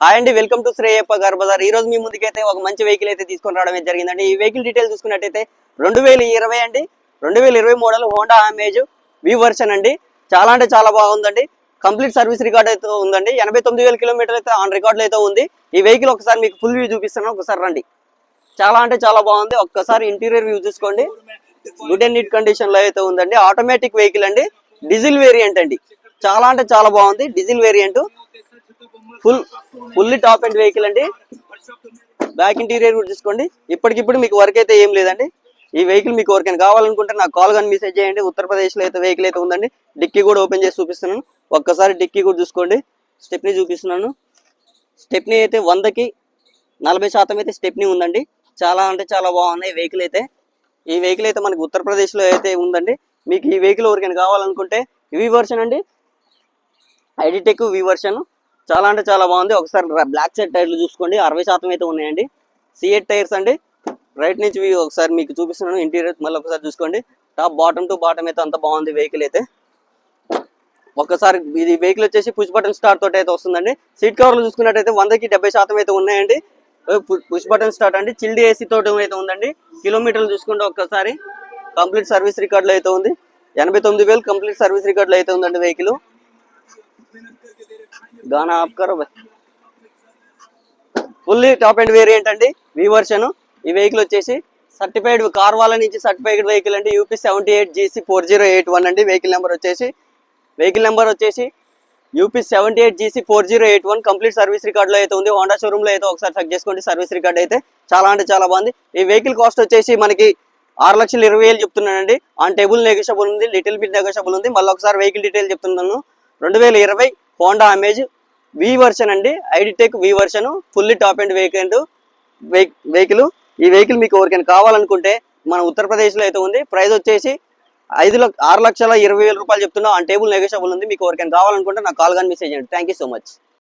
Hi అండి, welcome to శ్రేయప్ప గార్ Bazar. ఈ రోజు మీ ముందుకైతే ఒక మంచి వెహికల్ అయితే తీసుకొని రావడం జరిగిందండి. ఈ వెహికల్ డీటెయిల్ చూసుకున్నట్టయితే 2020 అండి, 2020 మోడల్ హోండా అమేజ్ వి వర్షన్ అండి. చాలా అంటే చాలా బాగుందండి. కంప్లీట్ సర్వీస్ రికార్డ్ అయితే ఉందండి. 89,000 కిలోమీటర్లు అయితే ఆన్ రికార్డులు అయితే ఉంది. ఈ వెహికల్ ఒకసారి మీకు ఫుల్ వ్యూ చూపిస్తాను, ఒకసారి రండి. చాలా అంటే చాలా బాగుంది. ఒక్కసారి ఇంటీరియర్ వ్యూ చూసుకోండి. గుడ్ అండ్ నీట్ కండిషన్ లో అయితే ఉందండి. ఆటోమేటిక్ వెహికల్ అండి, డీజిల్ వేరియంట్ అండి. చాలా అంటే చాలా బాగుంది. Diesel variant fully top and vehicle అండి. బ్యాక్ ఇంటీరియర్ కూడా చూసుకోండి. ఇప్పటికిప్పుడు మీకు వర్క్ అయితే ఏం లేదండి. ఈ వెహికల్ మీకు ఎవరికైనా కావాలనుకుంటే నాకు కాల్ కానీ మెసేజ్ చేయండి. ఉత్తరప్రదేశ్ లో అయితే వెహికల్ అయితే ఉందండి. డిక్కీ కూడా ఓపెన్ చేసి చూపిస్తున్నాను. ఒక్కసారి డిక్కీ కూడా చూసుకోండి. స్టెప్నీ చూపిస్తున్నాను. స్టెప్నీ అయితే 100కి 40% అయితే స్టెప్నీ ఉందండి. చాలా అంటే చాలా బాగున్నాయి వెహికల్ అయితే. ఈ వెహికల్ అయితే మనకి ఉత్తరప్రదేశ్ లో అయితే ఉందండి. మీకు ఈ వెహికల్ ఎవరికైనా కావాలనుకుంటే వి వర్షన్ అండి, ఐడిటెక్ వి వర్షన్. చాలా అంటే చాలా బాగుంది. ఒకసారి బ్లాక్ సైడ్ టైర్లు చూసుకోండి, 60% అయితే ఉన్నాయండి. C8 టైర్స్ అండి. రైట్ నుంచి ఒకసారి మీకు చూపిస్తున్నాను. ఇంటీరియర్ మళ్ళీ ఒకసారి చూసుకోండి. టాప్ బాటమ్ టు బాటమ్ అయితే అంత బాగుంది వెహికల్ అయితే. ఒక్కసారి ఇది వెహికల్ వచ్చేసి పుష్ బటన్ స్టార్ట్ తోటి అయితే వస్తుందండి. సీట్ కవర్లు చూసుకున్నట్టయితే 100కి 70% అయితే ఉన్నాయండి. పుష్ బటన్ స్టార్ట్ అండి. చిల్డ్ ఏసీ తోటి అయితే ఉందండి. కిలోమీటర్లు చూసుకుంటే ఒక్కసారి కంప్లీట్ సర్వీస్ రికార్డులో అయితే ఉంది. 89,000 కంప్లీట్ సర్వీస్ రికార్డులో అయితే ఉందండి వెహికల్. గానా ఆప్కర్ ఫుల్లీ టాప్ అండ్ వేరియంట్ అండి, వి వర్షన్. ఈ వెహికల్ వచ్చేసి సర్టిఫైడ్ కార్ వాళ్ళ నుంచి సర్టిఫైడ్ వెహికల్ అండి. UP 78GC 4081 అండి. వెహికల్ నెంబర్ వచ్చేసి UP 78GC 4081 complete service record లో అయితే ఉంది. హోండా షోరూమ్ లో అయితే ఒకసారి చెక్ చేసుకోండి. సర్వీస్ రికార్డ్ అయితే చాలా అంటే చాలా బాగుంది. ఈ వెహికల్ కాస్ట్ వచ్చేసి మనకి 6,20,000 చెప్తున్నానండి. ఆన్ టేబుల్ నెగోషియబుల్ ఉంది, లిటిల్ బిట్ నెగోషియబుల్ ఉంది. మళ్ళీ ఒకసారి వెహికల్ డీటెయిల్ చెప్తున్నాను. 2020 హోండా అమేజ్ వి వర్షన్ అండి, ఐడిటెక్ వి version. Fully top and vehicle. ఈ వెహికల్ మీకు ఎవరికైనా కావాలనుకుంటే మన ఉత్తరప్రదేశ్ లో అయితే ఉంది. ప్రైస్ వచ్చేసి 6,20,000 రూపాయలు చెప్తున్నా. ఆన్ టేబుల్ నెగోషియబుల్ ఉంది. మీకు ఎవరికైనా కావాలనుకుంటే నాకు కాల్ కానీ మెసేజ్ చేయండి. Thank you so much.